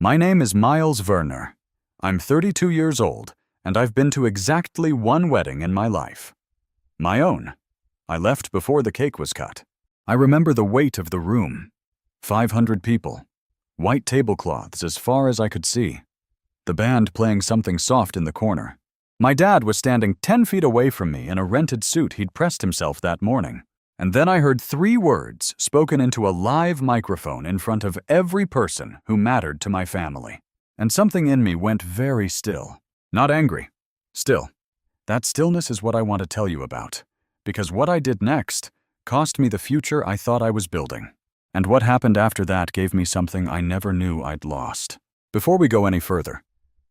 My name is Miles Werner. I'm 32 years old, and I've been to exactly one wedding in my life. My own. I left before the cake was cut. I remember the weight of the room. 500 people. White tablecloths as far as I could see. The band playing something soft in the corner. My dad was standing 10 feet away from me in a rented suit he'd pressed himself that morning. And then I heard 3 words spoken into a live microphone in front of every person who mattered to my family. And something in me went very still. Not angry. Still. That stillness is what I want to tell you about. Because what I did next cost me the future I thought I was building. And what happened after that gave me something I never knew I'd lost. Before we go any further,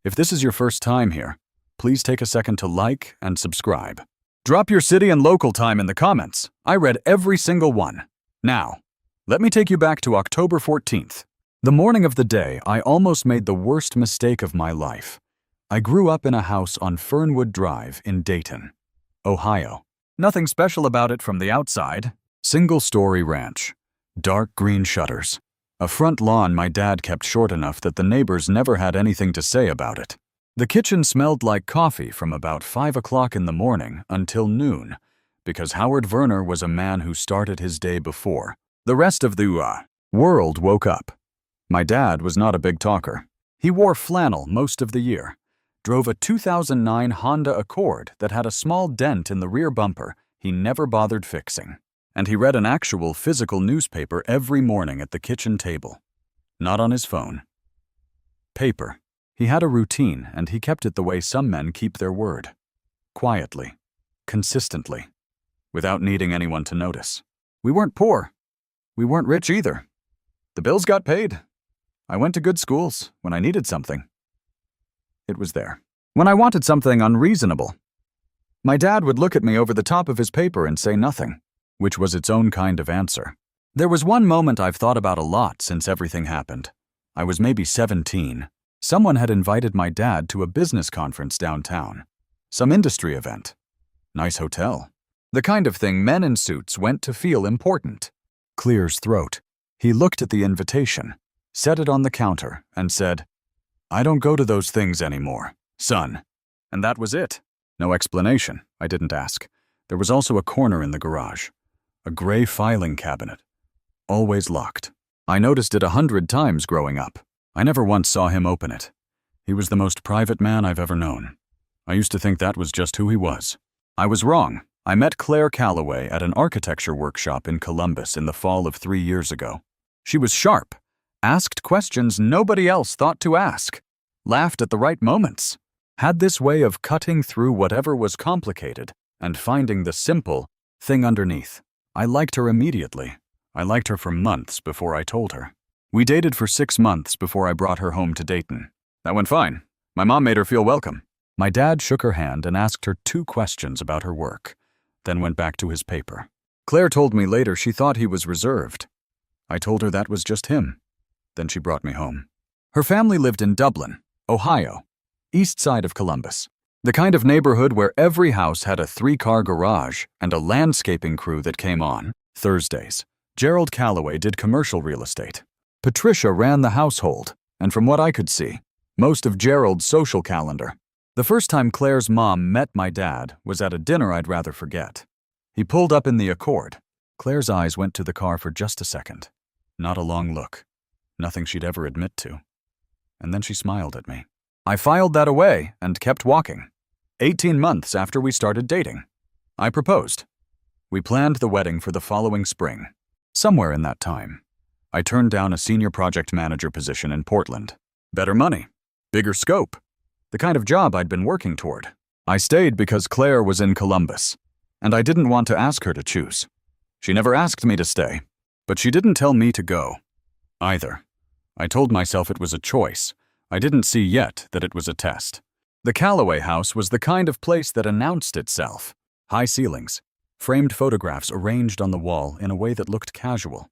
if this is your first time here, please take a second to like and subscribe. Drop your city and local time in the comments. I read every single one. Now, let me take you back to October 14th. The morning of the day, I almost made the worst mistake of my life. I grew up in a house on Fernwood Drive in Dayton, Ohio. Nothing special about it from the outside. Single-story ranch. Dark green shutters. A front lawn my dad kept short enough that the neighbors never had anything to say about it. The kitchen smelled like coffee from about 5 o'clock in the morning until noon, because Howard Werner was a man who started his day before the rest of the world woke up. My dad was not a big talker. He wore flannel most of the year, drove a 2009 Honda Accord that had a small dent in the rear bumper he never bothered fixing, and he read an actual physical newspaper every morning at the kitchen table, not on his phone. Paper. He had a routine, and he kept it the way some men keep their word. Quietly. Consistently. Without needing anyone to notice. We weren't poor. We weren't rich either. The bills got paid. I went to good schools when I needed something. It was there. When I wanted something unreasonable, my dad would look at me over the top of his paper and say nothing, which was its own kind of answer. There was one moment I've thought about a lot since everything happened. I was maybe 17. Someone had invited my dad to a business conference downtown. Some industry event. Nice hotel. The kind of thing men in suits went to feel important. Clear's throat. He looked at the invitation, set it on the counter, and said, "I don't go to those things anymore, son." And that was it. No explanation. I didn't ask. There was also a corner in the garage. A gray filing cabinet. Always locked. I noticed it 100 times growing up. I never once saw him open it. He was the most private man I've ever known. I used to think that was just who he was. I was wrong. I met Claire Calloway at an architecture workshop in Columbus in the fall of 3 years ago. She was sharp, asked questions nobody else thought to ask, laughed at the right moments, had this way of cutting through whatever was complicated and finding the simple thing underneath. I liked her immediately. I liked her for months before I told her. We dated for 6 months before I brought her home to Dayton. That went fine. My mom made her feel welcome. My dad shook her hand and asked her 2 questions about her work, then went back to his paper. Claire told me later she thought he was reserved. I told her that was just him. Then she brought me home. Her family lived in Dublin, Ohio, east side of Columbus. The kind of neighborhood where every house had a 3-car garage and a landscaping crew that came on Thursdays. Gerald Calloway did commercial real estate. Patricia ran the household, and from what I could see, most of Gerald's social calendar. The first time Claire's mom met my dad was at a dinner I'd rather forget. He pulled up in the Accord. Claire's eyes went to the car for just a second. Not a long look. Nothing she'd ever admit to. And then she smiled at me. I filed that away and kept walking. 18 months after we started dating. I proposed. We planned the wedding for the following spring. Somewhere in that time, I turned down a senior project manager position in Portland. Better money. Bigger scope. The kind of job I'd been working toward. I stayed because Claire was in Columbus, and I didn't want to ask her to choose. She never asked me to stay, but she didn't tell me to go either. I told myself it was a choice. I didn't see yet that it was a test. The Calloway house was the kind of place that announced itself. High ceilings, framed photographs arranged on the wall in a way that looked casual,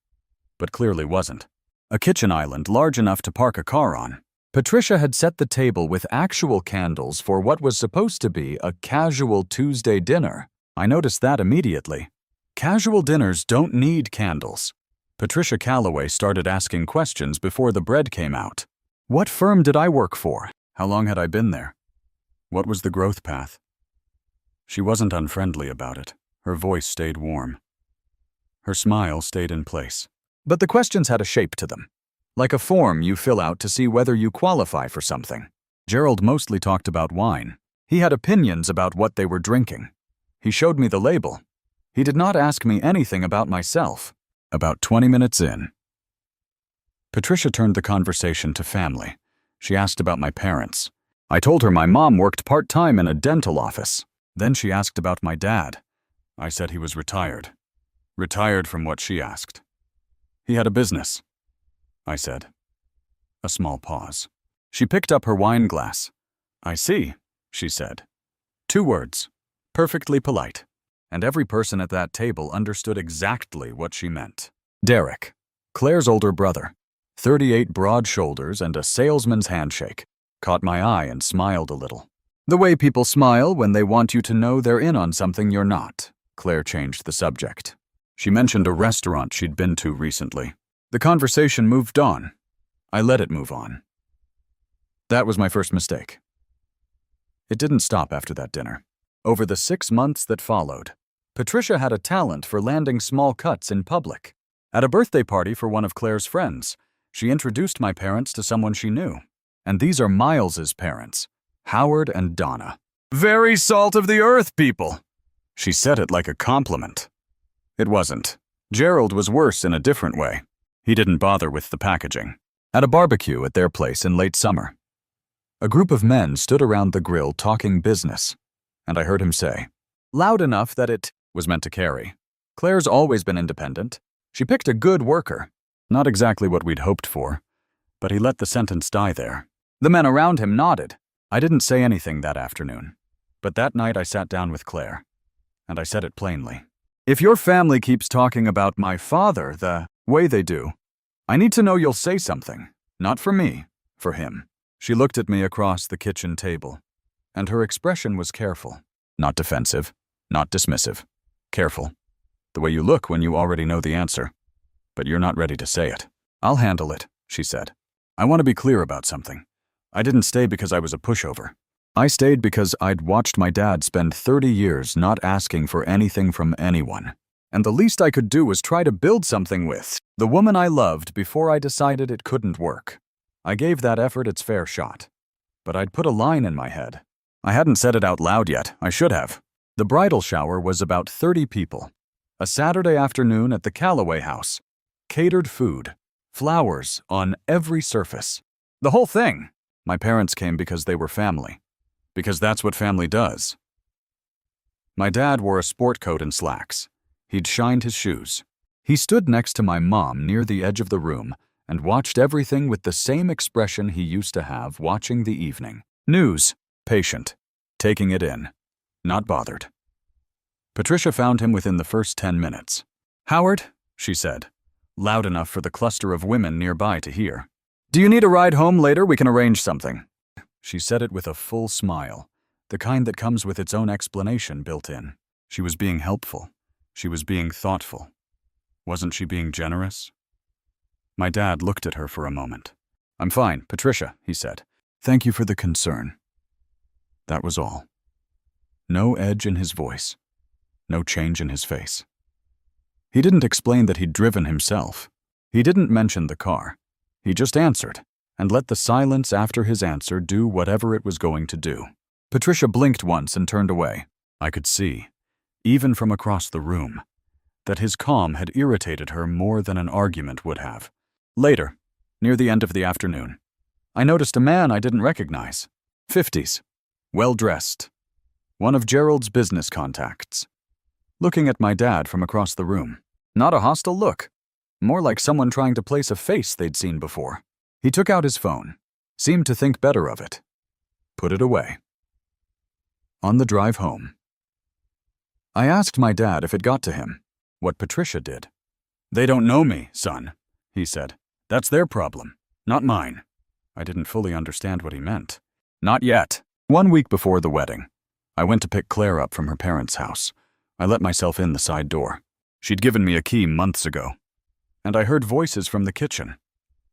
but clearly wasn't. A kitchen island large enough to park a car on. Patricia had set the table with actual candles for what was supposed to be a casual Tuesday dinner. I noticed that immediately. Casual dinners don't need candles. Patricia Calloway started asking questions before the bread came out. What firm did I work for? How long had I been there? What was the growth path? She wasn't unfriendly about it. Her voice stayed warm. Her smile stayed in place. But the questions had a shape to them, like a form you fill out to see whether you qualify for something. Gerald mostly talked about wine. He had opinions about what they were drinking. He showed me the label. He did not ask me anything about myself. About 20 minutes in, Patricia turned the conversation to family. She asked about my parents. I told her my mom worked part-time in a dental office. Then she asked about my dad. I said he was retired. Retired from what she asked. He had a business, I said. A small pause. She picked up her wine glass. I see, she said. 2 words, perfectly polite. And every person at that table understood exactly what she meant. Derek, Claire's older brother, 38 broad shoulders and a salesman's handshake, caught my eye and smiled a little. The way people smile when they want you to know they're in on something you're not. Claire changed the subject. She mentioned a restaurant she'd been to recently. The conversation moved on. I let it move on. That was my first mistake. It didn't stop after that dinner. Over the 6 months that followed, Patricia had a talent for landing small cuts in public. At a birthday party for one of Claire's friends, she introduced my parents to someone she knew. And these are Miles's parents, Howard and Donna. Very salt of the earth people. She said it like a compliment. It wasn't. Gerald was worse in a different way. He didn't bother with the packaging. At a barbecue at their place in late summer, a group of men stood around the grill talking business, and I heard him say, loud enough that it was meant to carry. Claire's always been independent. She picked a good worker. Not exactly what we'd hoped for, but he let the sentence die there. The men around him nodded. I didn't say anything that afternoon, but that night I sat down with Claire, and I said it plainly. If your family keeps talking about my father the way they do, I need to know you'll say something. Not for me, for him. She looked at me across the kitchen table, and her expression was careful. Not defensive, not dismissive. Careful. The way you look when you already know the answer, but you're not ready to say it. I'll handle it, she said. I want to be clear about something. I didn't stay because I was a pushover. I stayed because I'd watched my dad spend 30 years not asking for anything from anyone. And the least I could do was try to build something with the woman I loved before I decided it couldn't work. I gave that effort its fair shot. But I'd put a line in my head. I hadn't said it out loud yet. I should have. The bridal shower was about 30 people. A Saturday afternoon at the Calloway house. Catered food. Flowers on every surface. The whole thing. My parents came because they were family. Because that's what family does. My dad wore a sport coat and slacks. He'd shined his shoes. He stood next to my mom near the edge of the room and watched everything with the same expression he used to have watching the evening. News. Patient. Taking it in. Not bothered. Patricia found him within the first 10 minutes. Howard, she said, loud enough for the cluster of women nearby to hear. Do you need a ride home later? We can arrange something. She said it with a full smile, the kind that comes with its own explanation built in. She was being helpful. She was being thoughtful. Wasn't she being generous? My dad looked at her for a moment. I'm fine, Patricia, he said. Thank you for the concern. That was all. No edge in his voice. No change in his face. He didn't explain that he'd driven himself. He didn't mention the car. He just answered, and let the silence after his answer do whatever it was going to do. Patricia blinked once and turned away. I could see, even from across the room, that his calm had irritated her more than an argument would have. Later, near the end of the afternoon, I noticed a man I didn't recognize. 50s, well-dressed. One of Gerald's business contacts. Looking at my dad from across the room. Not a hostile look. More like someone trying to place a face they'd seen before. He took out his phone. Seemed to think better of it. Put it away. On the drive home, I asked my dad if it got to him, what Patricia did. They don't know me, son, he said. That's their problem, not mine. I didn't fully understand what he meant. Not yet. 1 week before the wedding, I went to pick Claire up from her parents' house. I let myself in the side door. She'd given me a key months ago. And I heard voices from the kitchen.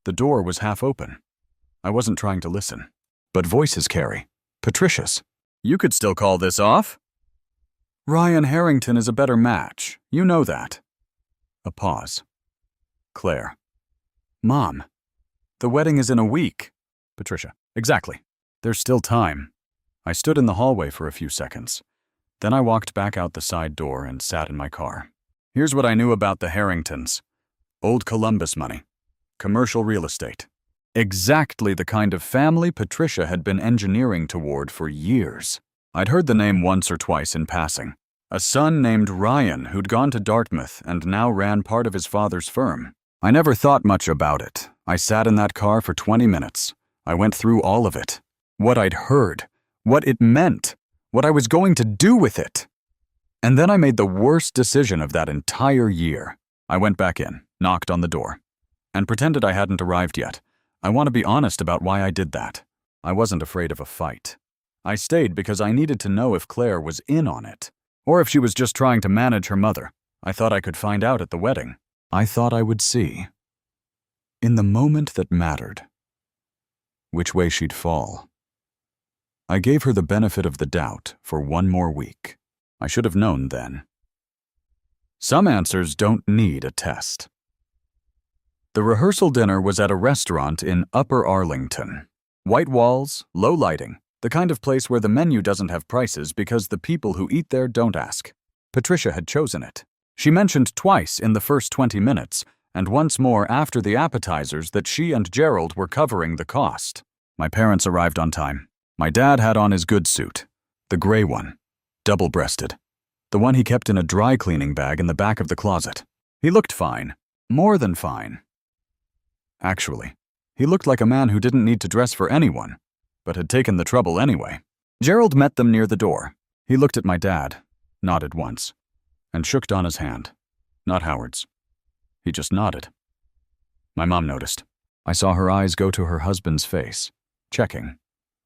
The door was half open. I wasn't trying to listen. But voices carry. Patricia's. You could still call this off. Ryan Harrington is a better match. You know that. A pause. Claire. Mom. The wedding is in a week. Patricia. Exactly. There's still time. I stood in the hallway for a few seconds. Then I walked back out the side door and sat in my car. Here's what I knew about the Harringtons. Old Columbus money. Commercial real estate. Exactly the kind of family Patricia had been engineering toward for years. I'd heard the name once or twice in passing. A son named Ryan who'd gone to Dartmouth and now ran part of his father's firm. I never thought much about it. I sat in that car for 20 minutes. I went through all of it. What I'd heard. What it meant. What I was going to do with it. And then I made the worst decision of that entire year. I went back in, knocked on the door, and pretended I hadn't arrived yet. I want to be honest about why I did that. I wasn't afraid of a fight. I stayed because I needed to know if Claire was in on it, or if she was just trying to manage her mother. I thought I could find out at the wedding. I thought I would see. In the moment that mattered, which way she'd fall. I gave her the benefit of the doubt for one more week. I should have known then. Some answers don't need a test. The rehearsal dinner was at a restaurant in Upper Arlington. White walls, low lighting, the kind of place where the menu doesn't have prices because the people who eat there don't ask. Patricia had chosen it. She mentioned twice in the first 20 minutes, and once more after the appetizers that she and Gerald were covering the cost. My parents arrived on time. My dad had on his good suit, the gray one, double-breasted, the one he kept in a dry cleaning bag in the back of the closet. He looked fine, more than fine. Actually, he looked like a man who didn't need to dress for anyone, but had taken the trouble anyway. Gerald met them near the door. He looked at my dad, nodded once, and shook Donna's hand, not Howard's. He just nodded. My mom noticed. I saw her eyes go to her husband's face, checking.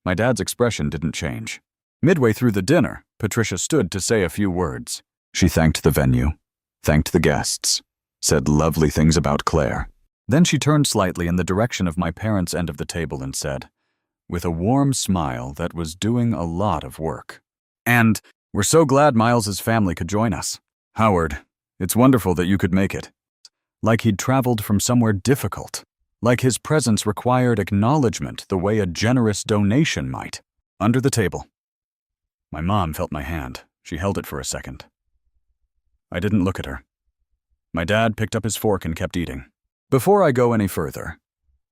My dad's expression didn't change. Midway through the dinner, Patricia stood to say a few words. She thanked the venue, thanked the guests, said lovely things about Claire. Then she turned slightly in the direction of my parents' end of the table and said, with a warm smile that was doing a lot of work, "And we're so glad Miles's family could join us. Howard, it's wonderful that you could make it." Like he'd traveled from somewhere difficult. Like his presence required acknowledgement the way a generous donation might. Under the table. My mom felt my hand. She held it for a second. I didn't look at her. My dad picked up his fork and kept eating. Before I go any further,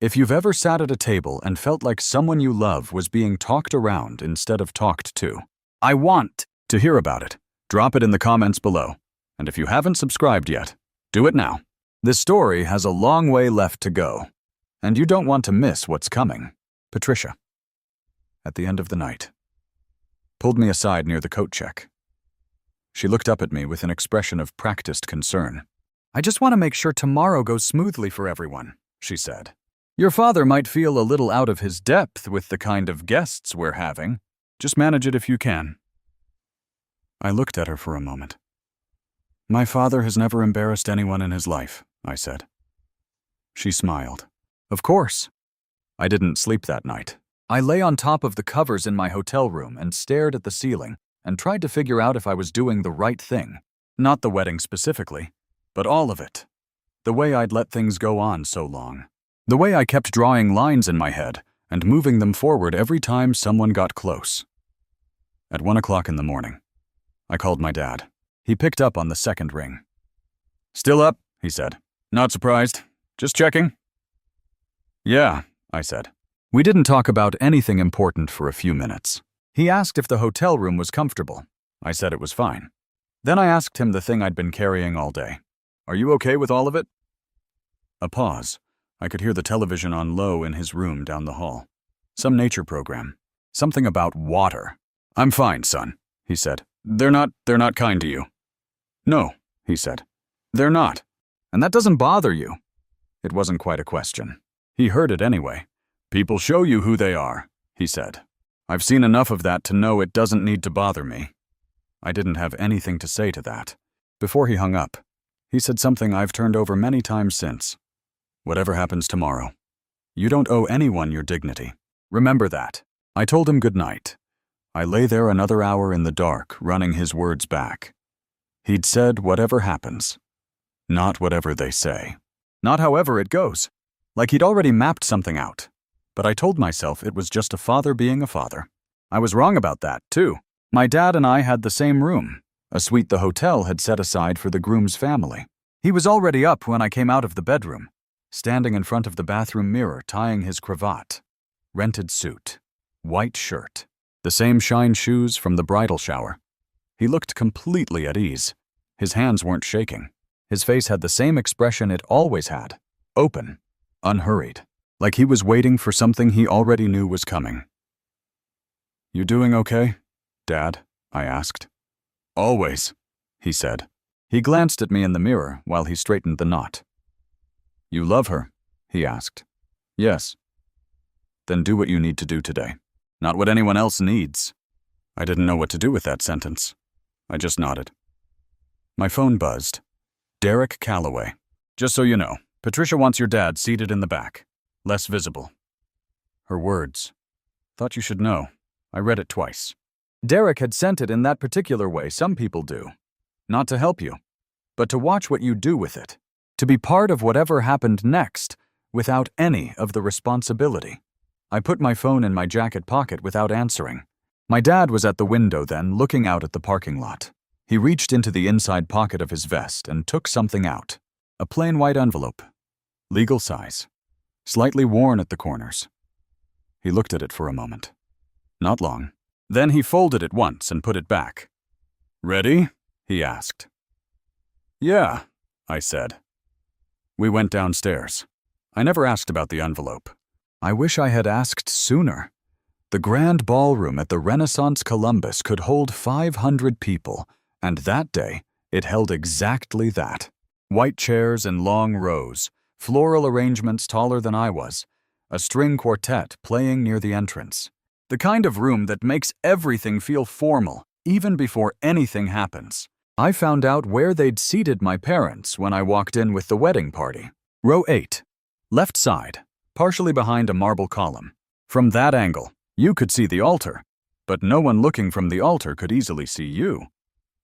if you've ever sat at a table and felt like someone you love was being talked around instead of talked to, I want to hear about it. Drop it in the comments below. And if you haven't subscribed yet, do it now. This story has a long way left to go, and you don't want to miss what's coming. Patricia, at the end of the night, pulled me aside near the coat check. She looked up at me with an expression of practiced concern. "I just want to make sure tomorrow goes smoothly for everyone," she said. "Your father might feel a little out of his depth with the kind of guests we're having. Just manage it if you can." I looked at her for a moment. "My father has never embarrassed anyone in his life," I said. She smiled. "Of course." I didn't sleep that night. I lay on top of the covers in my hotel room and stared at the ceiling and tried to figure out if I was doing the right thing. Not the wedding specifically, but all of it. The way I'd let things go on so long. The way I kept drawing lines in my head and moving them forward every time someone got close. At 1 o'clock in the morning, I called my dad. He picked up on the second ring. "Still up?" he said. "Not surprised. Just checking." "Yeah," I said. We didn't talk about anything important for a few minutes. He asked if the hotel room was comfortable. I said it was fine. Then I asked him the thing I'd been carrying all day. "Are you okay with all of it?" A pause. I could hear the television on low in his room down the hall. Some nature program. Something about water. "I'm fine, son," he said. They're not kind to you." "No," he said. "They're not. And that doesn't bother you." It wasn't quite a question. He heard it anyway. "People show you who they are," he said. "I've seen enough of that to know it doesn't need to bother me." I didn't have anything to say to that. Before he hung up, he said something I've turned over many times since. "Whatever happens tomorrow, You don't owe anyone your dignity. Remember that. I told him good night. I lay there another hour in the dark, running his words back. He'd said whatever happens, not whatever they say. Not however it goes. Like he'd already mapped something out. But I told myself it was just a father being a father. I was wrong about that, too. My dad and I had the same room, a suite the hotel had set aside for the groom's family. He was already up when I came out of the bedroom, standing in front of the bathroom mirror, tying his cravat. Rented suit, white shirt, the same shine shoes from the bridal shower. He looked completely at ease. His hands weren't shaking. His face had the same expression it always had, open, unhurried, like he was waiting for something he already knew was coming. "You doing okay, Dad?" I asked. "Always," he said. He glanced at me in the mirror while he straightened the knot. "You love her?" he asked. "Yes." "Then do what you need to do today, not what anyone else needs." I didn't know what to do with that sentence. I just nodded. My phone buzzed. Derek Calloway. "Just so you know, Patricia wants your dad seated in the back, less visible." Her words. "Thought you should know." I read it twice. Derek had sent it in that particular way some people do. Not to help you, but to watch what you do with it. To be part of whatever happened next, without any of the responsibility. I put my phone in my jacket pocket without answering. My dad was at the window then, looking out at the parking lot. He reached into the inside pocket of his vest and took something out. A plain white envelope. Legal size. Slightly worn at the corners. He looked at it for a moment. Not long. Then he folded it once and put it back. "Ready?" he asked. "Yeah," I said. We went downstairs. I never asked about the envelope. I wish I had asked sooner. The grand ballroom at the Renaissance Columbus could hold 500 people, and that day it held exactly that. White chairs in long rows, floral arrangements taller than I was, a string quartet playing near the entrance. The kind of room that makes everything feel formal, even before anything happens. I found out where they'd seated my parents when I walked in with the wedding party. Row 8, left side, partially behind a marble column. From that angle, you could see the altar, but no one looking from the altar could easily see you.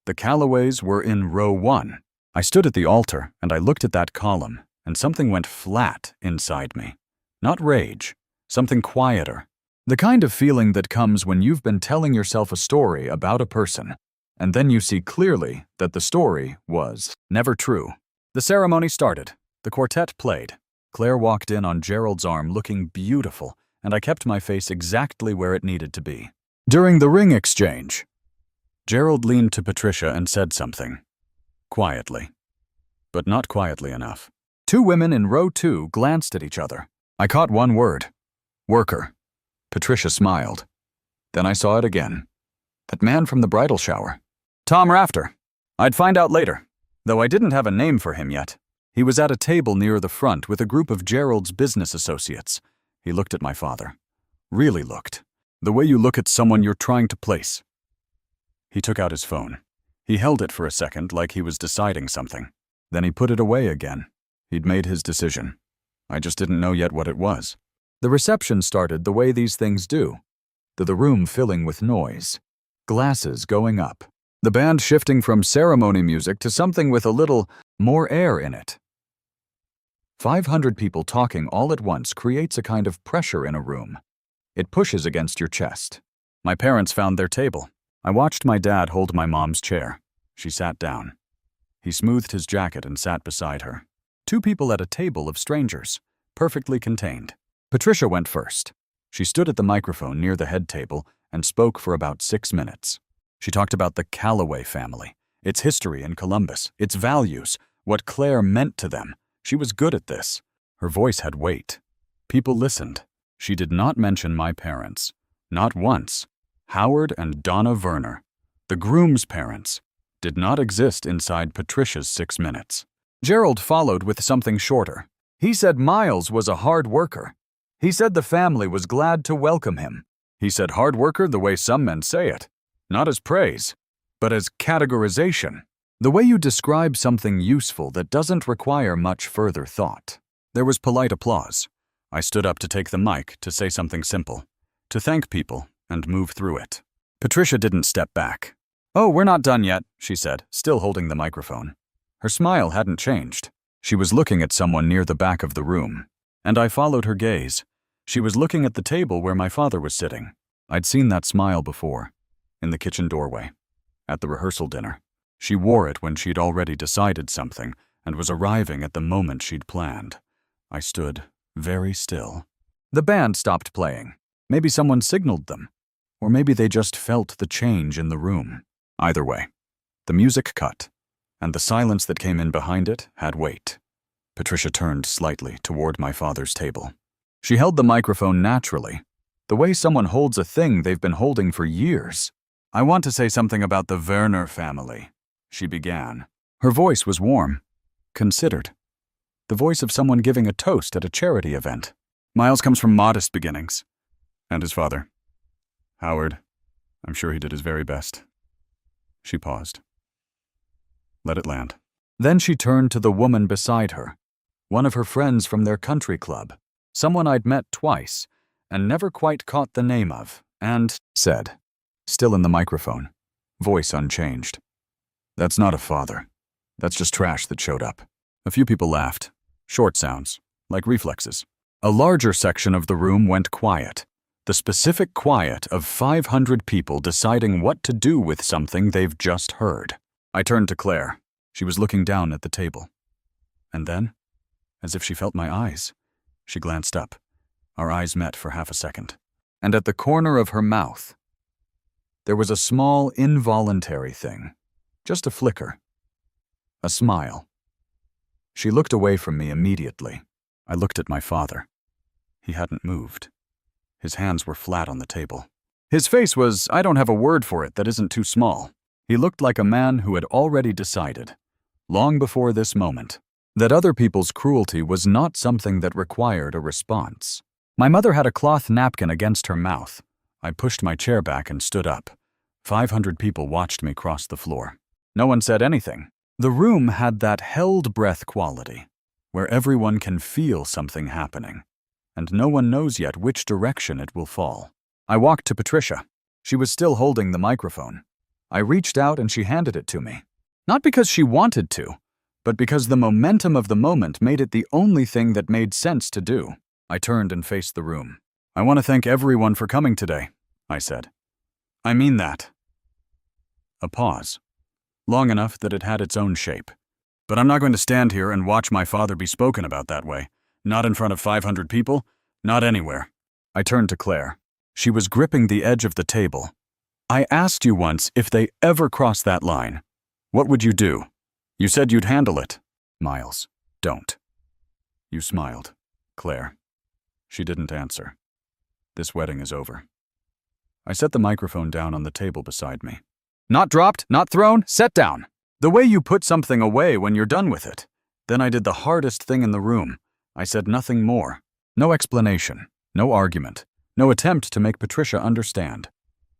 The Calloways were in row 1. I stood at the altar and I looked at that column, and something went flat inside me. Not rage, something quieter. The kind of feeling that comes when you've been telling yourself a story about a person, and then you see clearly that the story was never true. The ceremony started. The quartet played. Claire walked in on Gerald's arm looking beautiful, and I kept my face exactly where it needed to be. During the ring exchange, Gerald leaned to Patricia and said something. Quietly. But not quietly enough. 2 women in row 2 glanced at each other. I caught one word. Worker. Patricia smiled. Then I saw it again. That man from the bridal shower. Tom Rafter. I'd find out later, though I didn't have a name for him yet. He was at a table near the front with a group of Gerald's business associates. He looked at my father. Really looked. The way you look at someone you're trying to place. He took out his phone. He held it for a second like he was deciding something. Then he put it away again. He'd made his decision. I just didn't know yet what it was. The reception started the way these things do. The room filling with noise. Glasses going up. The band shifting from ceremony music to something with a little more air in it. 500 people talking all at once creates a kind of pressure in a room. It pushes against your chest. My parents found their table. I watched my dad hold my mom's chair. She sat down. He smoothed his jacket and sat beside her. 2 people at a table of strangers, perfectly contained. Patricia went first. She stood at the microphone near the head table and spoke for about 6 minutes. She talked about the Calloway family, its history in Columbus, its values, what Claire meant to them. She was good at this. Her voice had weight. People listened. She did not mention my parents. Not once. Howard and Donna Werner, the groom's parents, did not exist inside Patricia's 6 minutes. Gerald followed with something shorter. He said Miles was a hard worker. He said the family was glad to welcome him. He said hard worker the way some men say it. Not as praise, but as categorization. The way you describe something useful that doesn't require much further thought. There was polite applause. I stood up to take the mic to say something simple, to thank people and move through it. Patricia didn't step back. "Oh, we're not done yet," she said, still holding the microphone. Her smile hadn't changed. She was looking at someone near the back of the room, and I followed her gaze. She was looking at the table where my father was sitting. I'd seen that smile before, in the kitchen doorway, at the rehearsal dinner. She wore it when she'd already decided something and was arriving at the moment she'd planned. I stood very still. The band stopped playing. Maybe someone signaled them, or maybe they just felt the change in the room. Either way, the music cut, and the silence that came in behind it had weight. Patricia turned slightly toward my father's table. She held the microphone naturally, the way someone holds a thing they've been holding for years. "I want to say something about the Werner family," she began. Her voice was warm, considered, the voice of someone giving a toast at a charity event. "Miles comes from modest beginnings. And his father, Howard, I'm sure he did his very best." She paused. Let it land. Then she turned to the woman beside her, one of her friends from their country club, someone I'd met twice and never quite caught the name of, and said, still in the microphone, voice unchanged, "That's not a father. That's just trash that showed up." A few people laughed, short sounds, like reflexes. A larger section of the room went quiet, the specific quiet of 500 people deciding what to do with something they've just heard. I turned to Claire. She was looking down at the table. And then, as if she felt my eyes, she glanced up. Our eyes met for half a second. And at the corner of her mouth, there was a small, involuntary thing, just a flicker, a smile. She looked away from me immediately. I looked at my father. He hadn't moved. His hands were flat on the table. His face was, I don't have a word for it that isn't too small. He looked like a man who had already decided, long before this moment, that other people's cruelty was not something that required a response. My mother had a cloth napkin against her mouth. I pushed my chair back and stood up. 500 people watched me cross the floor. No one said anything. The room had that held breath quality, where everyone can feel something happening, and no one knows yet which direction it will fall. I walked to Patricia. She was still holding the microphone. I reached out and she handed it to me. Not because she wanted to, but because the momentum of the moment made it the only thing that made sense to do. I turned and faced the room. "I want to thank everyone for coming today," I said. "I mean that." A pause, long enough that it had its own shape. "But I'm not going to stand here and watch my father be spoken about that way. Not in front of 500 people, not anywhere." I turned to Claire. She was gripping the edge of the table. "I asked you once if they ever crossed that line. What would you do? You said you'd handle it." "Miles, don't." You smiled, Claire. She didn't answer. "This wedding is over." I set the microphone down on the table beside me. "Not dropped, not thrown, set down. The way you put something away when you're done with it." Then I did the hardest thing in the room. I said nothing more. No explanation, no argument, no attempt to make Patricia understand.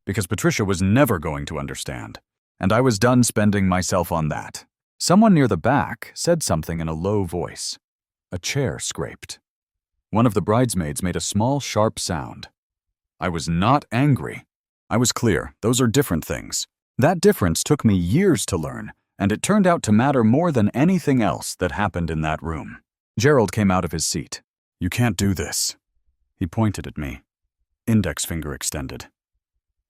Because Patricia was never going to understand. And I was done spending myself on that. Someone near the back said something in a low voice. A chair scraped. One of the bridesmaids made a small, sharp sound. I was not angry. I was clear, those are different things. That difference took me years to learn, and it turned out to matter more than anything else that happened in that room. Gerald came out of his seat. "You can't do this." He pointed at me, index finger extended.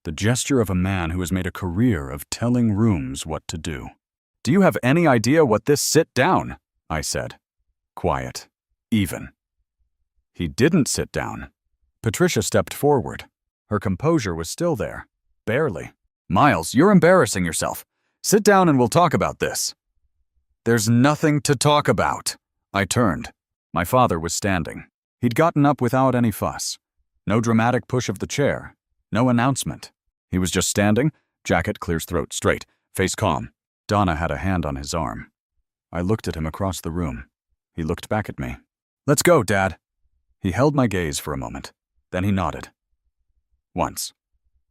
The gesture of a man who has made a career of telling rooms what to do. "Do you have any idea what this sit down?" I said. Quiet. Even. He didn't sit down. Patricia stepped forward. Her composure was still there. Barely. "Miles, you're embarrassing yourself. Sit down and we'll talk about this." "There's nothing to talk about." I turned. My father was standing. He'd gotten up without any fuss. No dramatic push of the chair. No announcement. He was just standing, jacket clear throat straight, face calm. Donna had a hand on his arm. I looked at him across the room. He looked back at me. "Let's go, Dad." He held my gaze for a moment. Then he nodded. Once.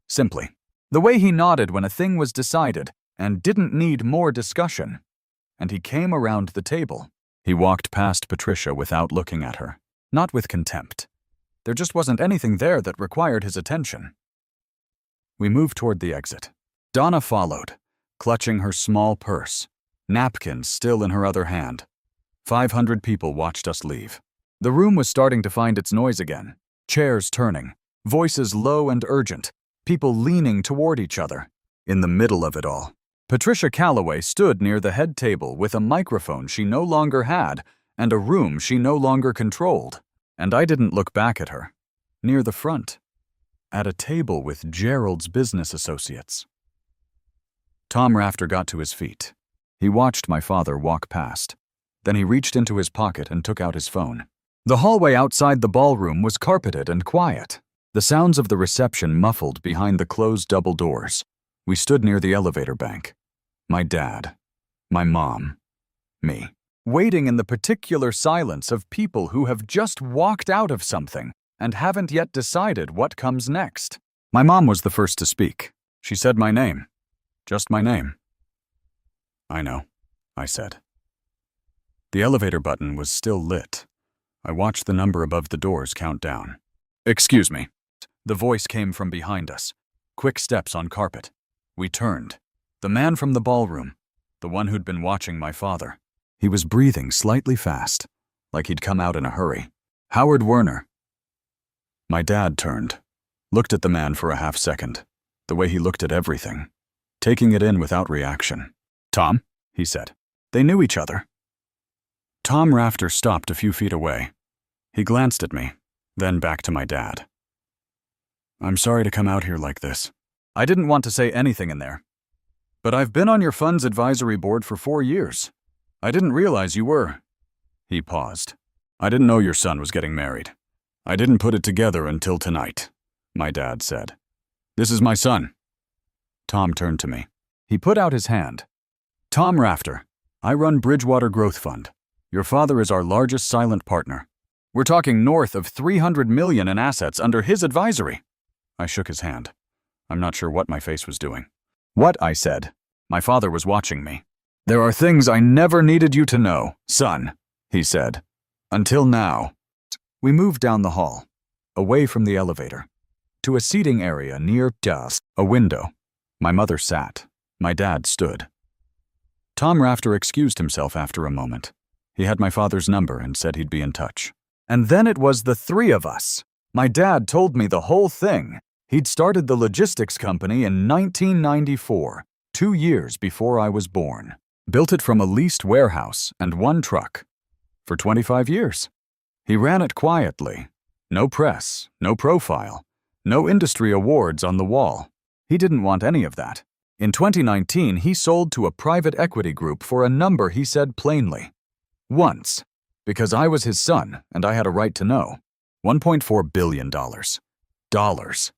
Simply. The way he nodded when a thing was decided and didn't need more discussion. And he came around the table. He walked past Patricia without looking at her. not with contempt. There just wasn't anything there that required his attention. We moved toward the exit. Donna followed, clutching her small purse, napkins still in her other hand. 500 people watched us leave. The room was starting to find its noise again. Chairs turning, voices low and urgent, people leaning toward each other. In the middle of it all, Patricia Calloway stood near the head table with a microphone she no longer had and a room she no longer controlled. And I didn't look back at her. Near the front, at a table with Gerald's business associates. Tom Rafter got to his feet. He watched my father walk past. Then he reached into his pocket and took out his phone. The hallway outside the ballroom was carpeted and quiet. The sounds of the reception muffled behind the closed double doors. We stood near the elevator bank. My dad, my mom, me, waiting in the particular silence of people who have just walked out of something and haven't yet decided what comes next. My mom was the first to speak. She said my name. Just my name. I know, I said. The elevator button was still lit. I watched the number above the doors count down. Excuse me. The voice came from behind us. Quick steps on carpet. We turned. The man from the ballroom, the one who'd been watching my father. He was breathing slightly fast, like he'd come out in a hurry. Howard Werner. My dad turned, looked at the man for a half second, the way he looked at everything, taking it in without reaction. Tom, he said. They knew each other. Tom Rafter stopped a few feet away. He glanced at me, then back to my dad. I'm sorry to come out here like this. I didn't want to say anything in there. But I've been on your fund's advisory board for 4 years. I didn't realize you were. He paused. I didn't know your son was getting married. I didn't put it together until tonight, my dad said. This is my son. Tom turned to me. He put out his hand. Tom Rafter, I run Bridgewater Growth Fund. Your father is our largest silent partner. We're talking north of $300 million in assets under his advisory. I shook his hand. I'm not sure what my face was doing. What, I said. My father was watching me. There are things I never needed you to know, son, he said. Until now. We moved down the hall, away from the elevator, to a seating area near us, a window. My mother sat. My dad stood. Tom Rafter excused himself after a moment. He had my father's number and said he'd be in touch. And then it was the three of us. My dad told me the whole thing. He'd started the logistics company in 1994, 2 years before I was born. Built it from a leased warehouse and 1 truck. For 25 years. He ran it quietly. No press, no profile, no industry awards on the wall. He didn't want any of that. In 2019, he sold to a private equity group for a number he said plainly. Once, because I was his son and I had a right to know. $1.4 billion. Dollars.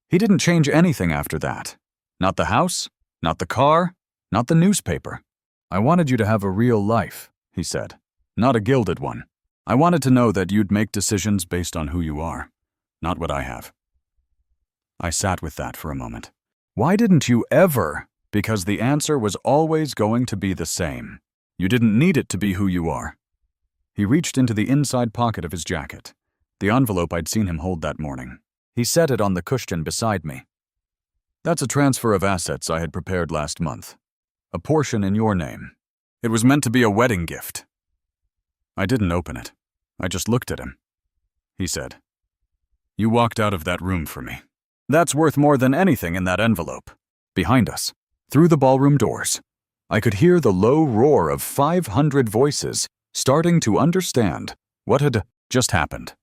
He didn't change anything after that. Not the house, not the car, not the newspaper. I wanted you to have a real life, he said, not a gilded one. I wanted to know that you'd make decisions based on who you are, not what I have. I sat with that for a moment. Why didn't you ever? Because the answer was always going to be the same. You didn't need it to be who you are. He reached into the inside pocket of his jacket, the envelope I'd seen him hold that morning. He set it on the cushion beside me. That's a transfer of assets I had prepared last month. A portion in your name. It was meant to be a wedding gift. I didn't open it. I just looked at him. He said, You walked out of that room for me. That's worth more than anything in that envelope. Behind us, through the ballroom doors, I could hear the low roar of 500 voices starting to understand what had just happened.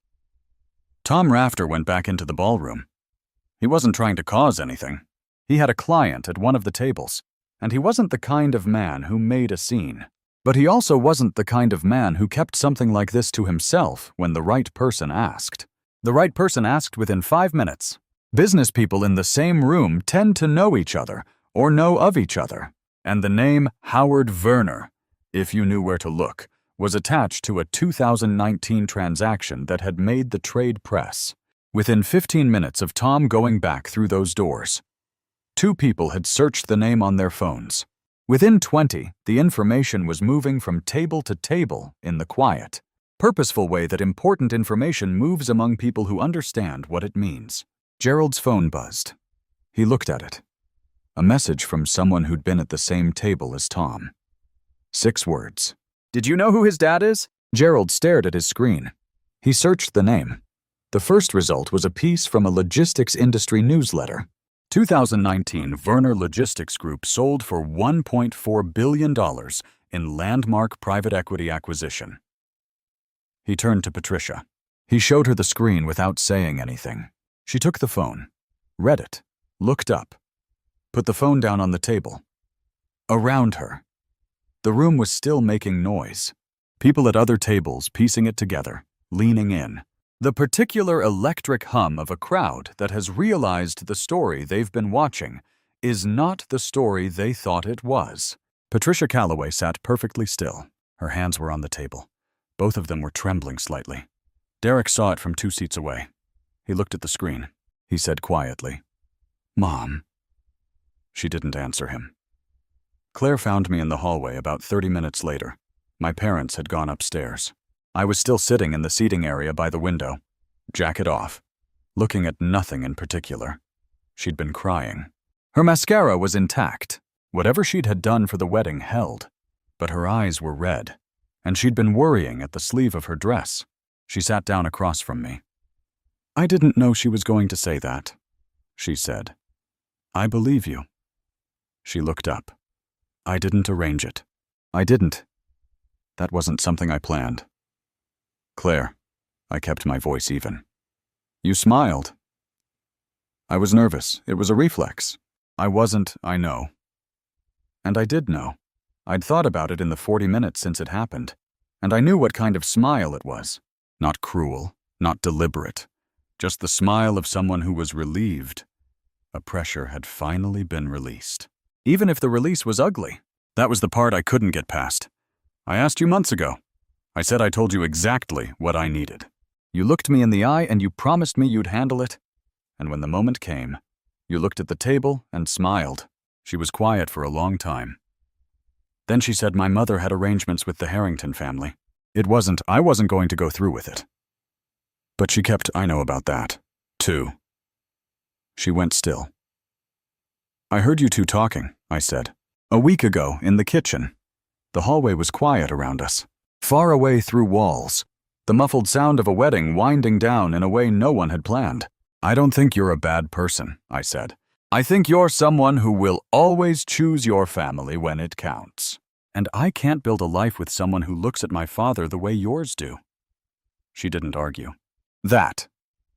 Tom Rafter went back into the ballroom. He wasn't trying to cause anything. He had a client at one of the tables, and he wasn't the kind of man who made a scene. But he also wasn't the kind of man who kept something like this to himself when the right person asked. The right person asked within 5 minutes. Business people in the same room tend to know each other or know of each other, and the name Howard Werner, if you knew where to look, was attached to a 2019 transaction that had made the trade press. Within 15 minutes of Tom going back through those doors, 2 people had searched the name on their phones. Within 20, the information was moving from table to table in the quiet. purposeful way that important information moves among people who understand what it means. Gerald's phone buzzed. He looked at it. A message from someone who'd been at the same table as Tom. 6 words. "Did you know who his dad is?" Gerald stared at his screen. He searched the name. The first result was a piece from a logistics industry newsletter. 2019 Werner Logistics Group sold for $1.4 billion in landmark private equity acquisition. He turned to Patricia. He showed her the screen without saying anything. She took the phone, read it, looked up, put the phone down on the table. Around her, the room was still making noise. People at other tables piecing it together, leaning in. The particular electric hum of a crowd that has realized the story they've been watching is not the story they thought it was. Patricia Calloway sat perfectly still. Her hands were on the table. Both of them were trembling slightly. Derek saw it from 2 seats away. He looked at the screen. He said quietly, "Mom." She didn't answer him. Claire found me in the hallway about 30 minutes later. My parents had gone upstairs. I was still sitting in the seating area by the window, jacket off, looking at nothing in particular. She'd been crying. Her mascara was intact. Whatever she'd had done for the wedding held, but her eyes were red, and she'd been worrying at the sleeve of her dress. She sat down across from me. "I didn't know she was going to say that," she said. "I believe you." She looked up. "I didn't arrange it. I didn't. That wasn't something I planned." "Claire," I kept my voice even. "You smiled." "I was nervous. It was a reflex. I wasn't, I know." And I did know. I'd thought about it in the 40 minutes since it happened, and I knew what kind of smile it was. Not cruel, not deliberate, just the smile of someone who was relieved. A pressure had finally been released. Even if the release was ugly, that was the part I couldn't get past. I asked you months ago. I said I told you exactly what I needed. You looked me in the eye and you promised me you'd handle it. And when the moment came, you looked at the table and smiled. She was quiet for a long time. Then she said my mother had arrangements with the Harrington family. I wasn't going to go through with it. But she kept, "I know about that, too." She went still. "I heard you two talking," I said. "A week ago, in the kitchen." The hallway was quiet around us. Far away through walls, the muffled sound of a wedding winding down in a way no one had planned. "I don't think you're a bad person," I said. "I think you're someone who will always choose your family when it counts. And I can't build a life with someone who looks at my father the way yours do." She didn't argue. That,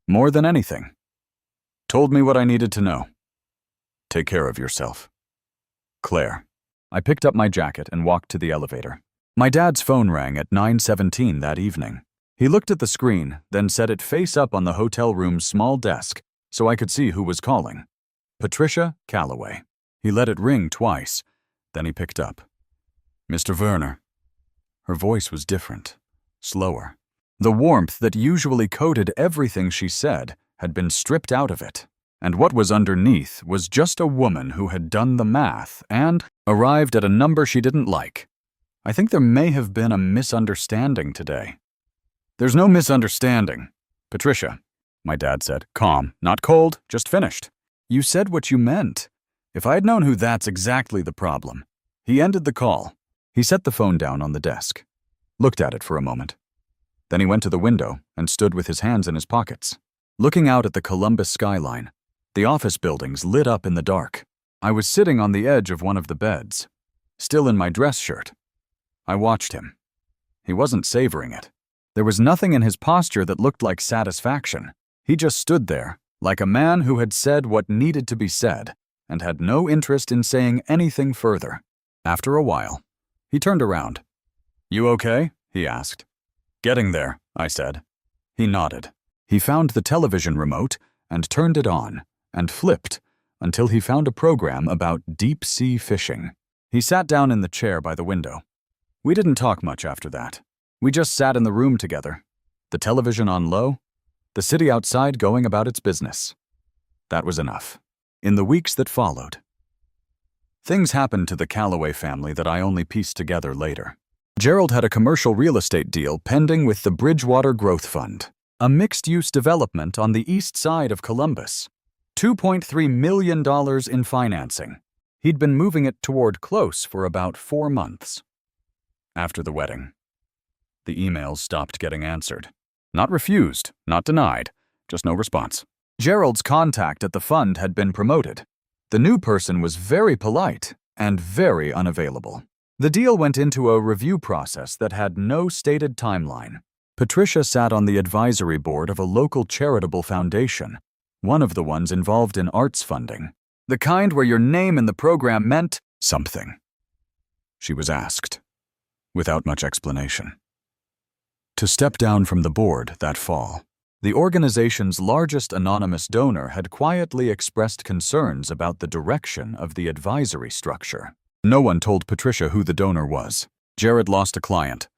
more than anything, told me what I needed to know. Take care of yourself. Claire. I picked up my jacket and walked to the elevator. My dad's phone rang at 9:17 that evening. He looked at the screen, then set it face up on the hotel room's small desk so I could see who was calling. Patricia Calloway. He let it ring twice, then he picked up. "Mr. Werner." Her voice was different, slower. The warmth that usually coated everything she said had been stripped out of it, and what was underneath was just a woman who had done the math and arrived at a number she didn't like. I think there may have been a misunderstanding today. "There's no misunderstanding. Patricia," my dad said, calm, not cold, just finished. "You said what you meant. If I had known who that's exactly the problem." He ended the call. He set the phone down on the desk, looked at it for a moment. Then he went to the window and stood with his hands in his pockets, looking out at the Columbus skyline. The office buildings lit up in the dark. I was sitting on the edge of one of the beds, still in my dress shirt. I watched him. He wasn't savoring it. There was nothing in his posture that looked like satisfaction. He just stood there, like a man who had said what needed to be said and had no interest in saying anything further. After a while, he turned around. "You okay?" he asked. "Getting there," I said. He nodded. He found the television remote and turned it on and flipped until he found a program about deep-sea fishing. He sat down in the chair by the window. We didn't talk much after that. We just sat in the room together, the television on low, the city outside going about its business. That was enough. In the weeks that followed, things happened to the Calloway family that I only pieced together later. Gerald had a commercial real estate deal pending with the Bridgewater Growth Fund, a mixed-use development on the east side of Columbus. $2.3 million in financing. He'd been moving it toward close for about 4 months. After the wedding, the emails stopped getting answered. Not refused, not denied, just no response. Gerald's contact at the fund had been promoted. The new person was very polite and very unavailable. The deal went into a review process that had no stated timeline. Patricia sat on the advisory board of a local charitable foundation, one of the ones involved in arts funding, the kind where your name in the program meant something. She was asked, without much explanation, to step down from the board that fall. The organization's largest anonymous donor had quietly expressed concerns about the direction of the advisory structure. No one told Patricia who the donor was. Jared lost a client,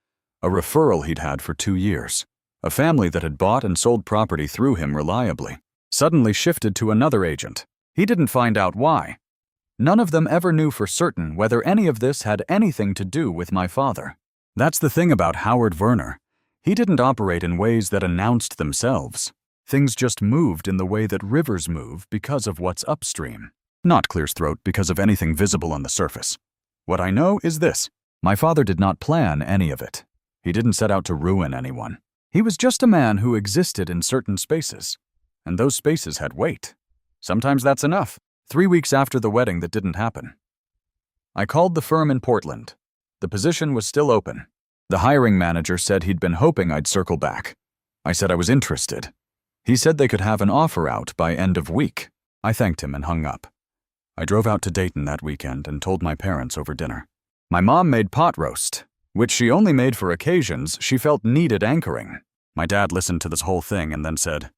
a referral he'd had for 2 years. A family that had bought and sold property through him reliably suddenly shifted to another agent. He didn't find out why. None of them ever knew for certain whether any of this had anything to do with my father. That's the thing about Howard Werner. He didn't operate in ways that announced themselves. Things just moved in the way that rivers move because of what's upstream. Not Clear's throat because of anything visible on the surface. What I know is this: my father did not plan any of it. He didn't set out to ruin anyone. He was just a man who existed in certain spaces, and those spaces had weight. Sometimes that's enough. 3 weeks after the wedding that didn't happen, I called the firm in Portland. The position was still open. The hiring manager said he'd been hoping I'd circle back. I said I was interested. He said they could have an offer out by end of week. I thanked him and hung up. I drove out to Dayton that weekend and told my parents over dinner. My mom made pot roast, which she only made for occasions she felt needed anchoring. My dad listened to this whole thing and then said,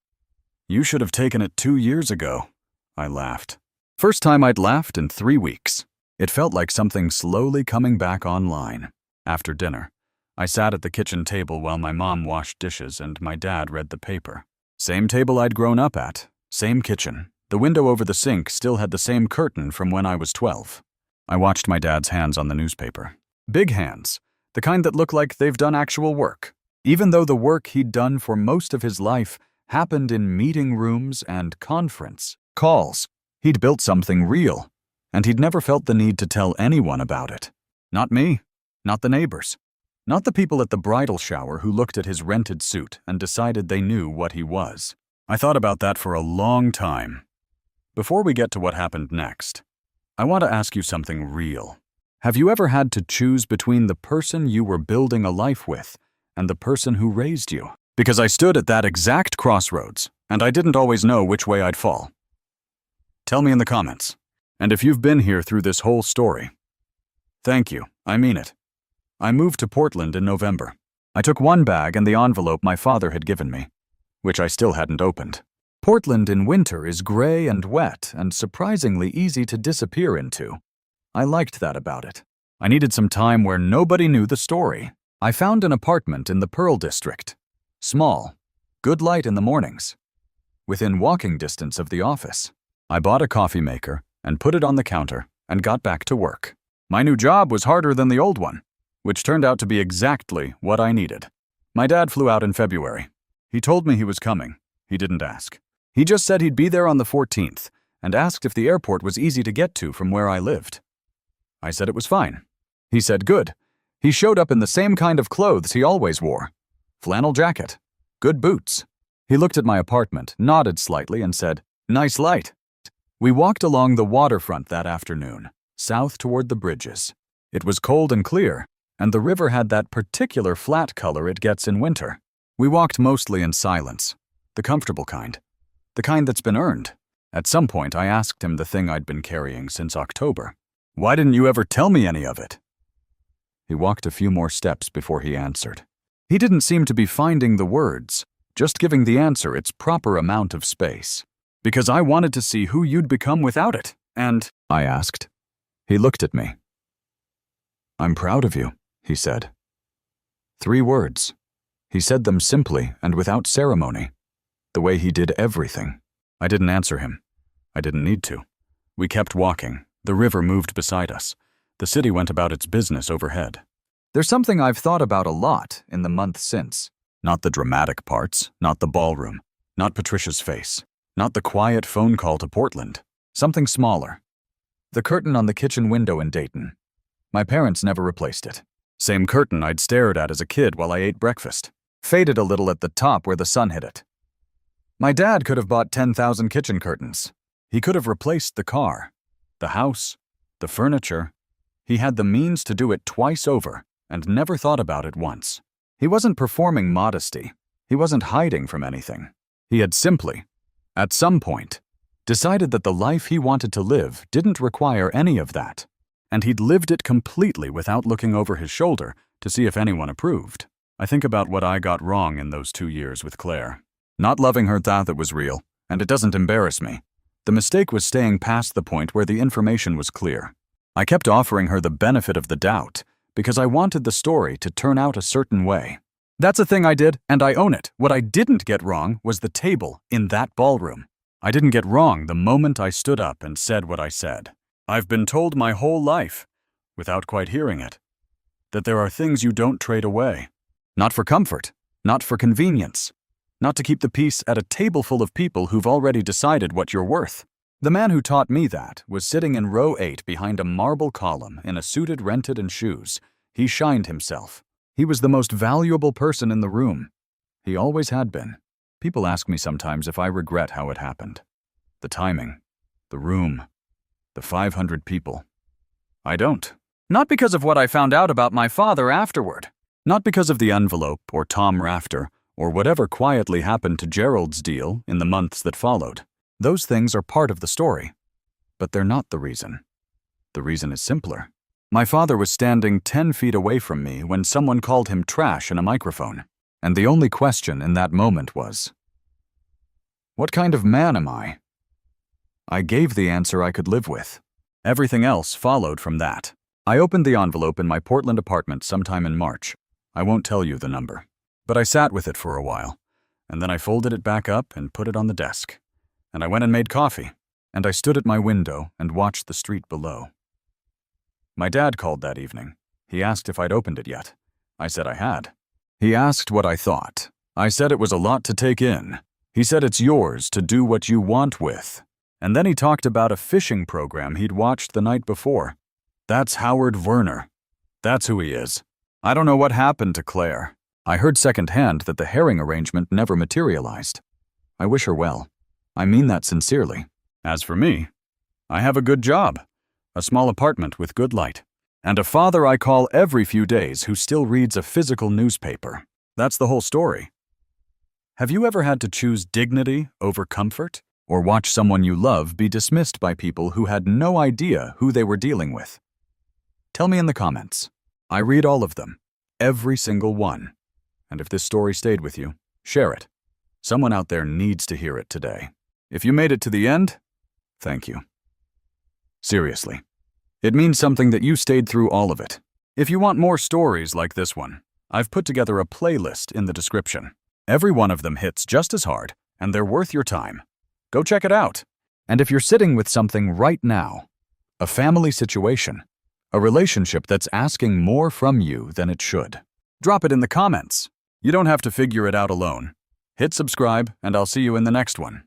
"You should have taken it 2 years ago." I laughed. First time I'd laughed in 3 weeks. It felt like something slowly coming back online. After dinner, I sat at the kitchen table while my mom washed dishes and my dad read the paper. Same table I'd grown up at, same kitchen. The window over the sink still had the same curtain from when I was 12. I watched my dad's hands on the newspaper. Big hands, the kind that look like they've done actual work, even though the work he'd done for most of his life happened in meeting rooms and conference calls. He'd built something real, and he'd never felt the need to tell anyone about it. Not me, not the neighbors. Not the people at the bridal shower who looked at his rented suit and decided they knew what he was. I thought about that for a long time. Before we get to what happened next, I want to ask you something real. Have you ever had to choose between the person you were building a life with and the person who raised you? Because I stood at that exact crossroads, and I didn't always know which way I'd fall. Tell me in the comments. And if you've been here through this whole story, thank you, I mean it. I moved to Portland in November. I took one bag and the envelope my father had given me, which I still hadn't opened. Portland in winter is gray and wet and surprisingly easy to disappear into. I liked that about it. I needed some time where nobody knew the story. I found an apartment in the Pearl District. Small, good light in the mornings, within walking distance of the office. I bought a coffee maker and put it on the counter and got back to work. My new job was harder than the old one, which turned out to be exactly what I needed. My dad flew out in February. He told me he was coming. He didn't ask. He just said he'd be there on the 14th and asked if the airport was easy to get to from where I lived. I said it was fine. He said good. He showed up in the same kind of clothes he always wore. Flannel jacket. Good boots. He looked at my apartment, nodded slightly, and said, "Nice light." We walked along the waterfront that afternoon, south toward the bridges. It was cold and clear, and the river had that particular flat color it gets in winter. We walked mostly in silence, the comfortable kind, the kind that's been earned. At some point, I asked him the thing I'd been carrying since October. "Why didn't you ever tell me any of it?" He walked a few more steps before he answered. He didn't seem to be finding the words, just giving the answer its proper amount of space. "Because I wanted to see who you'd become without it, and—" I asked. He looked at me. "I'm proud of you," he said. 3 words. He said them simply and without ceremony, the way he did everything. I didn't answer him. I didn't need to. We kept walking. The river moved beside us. The city went about its business overhead. There's something I've thought about a lot in the month since. Not the dramatic parts, not the ballroom, not Patricia's face, not the quiet phone call to Portland. Something smaller. The curtain on the kitchen window in Dayton. My parents never replaced it. Same curtain I'd stared at as a kid while I ate breakfast. Faded a little at the top where the sun hit it. My dad could have bought 10,000 kitchen curtains. He could have replaced the car, the house, the furniture. He had the means to do it twice over and never thought about it once. He wasn't performing modesty. He wasn't hiding from anything. He had simply, at some point, decided that the life he wanted to live didn't require any of that, and he'd lived it completely without looking over his shoulder to see if anyone approved. I think about what I got wrong in those 2 years with Claire. Not loving her that was real, and it doesn't embarrass me. The mistake was staying past the point where the information was clear. I kept offering her the benefit of the doubt because I wanted the story to turn out a certain way. That's a thing I did, and I own it. What I didn't get wrong was the table in that ballroom. I didn't get wrong the moment I stood up and said what I said. I've been told my whole life, without quite hearing it, that there are things you don't trade away. Not for comfort, not for convenience, not to keep the peace at a table full of people who've already decided what you're worth. The man who taught me that was sitting in row 8 behind a marble column in a suited rented and shoes. He shined himself. He was the most valuable person in the room. He always had been. People ask me sometimes if I regret how it happened. The timing, the room, the 500 people. I don't. Not because of what I found out about my father afterward. Not because of the envelope or Tom Rafter or whatever quietly happened to Gerald's deal in the months that followed. Those things are part of the story. But they're not the reason. The reason is simpler. My father was standing 10 feet away from me when someone called him trash in a microphone. And the only question in that moment was, what kind of man am I? I gave the answer I could live with. Everything else followed from that. I opened the envelope in my Portland apartment sometime in March. I won't tell you the number. But I sat with it for a while, and then I folded it back up and put it on the desk. And I went and made coffee, and I stood at my window and watched the street below. My dad called that evening. He asked if I'd opened it yet. I said I had. He asked what I thought. I said it was a lot to take in. He said it's yours to do what you want with. And then he talked about a fishing program he'd watched the night before. That's Howard Werner. That's who he is. I don't know what happened to Claire. I heard secondhand that the herring arrangement never materialized. I wish her well. I mean that sincerely. As for me, I have a good job, a small apartment with good light, and a father I call every few days who still reads a physical newspaper. That's the whole story. Have you ever had to choose dignity over comfort, or watch someone you love be dismissed by people who had no idea who they were dealing with? Tell me in the comments. I read all of them, every single one. And if this story stayed with you, share it. Someone out there needs to hear it today. If you made it to the end, thank you. Seriously. It means something that you stayed through all of it. If you want more stories like this one, I've put together a playlist in the description. Every one of them hits just as hard, and they're worth your time. Go check it out. And if you're sitting with something right now, a family situation, a relationship that's asking more from you than it should, drop it in the comments. You don't have to figure it out alone. Hit subscribe, and I'll see you in the next one.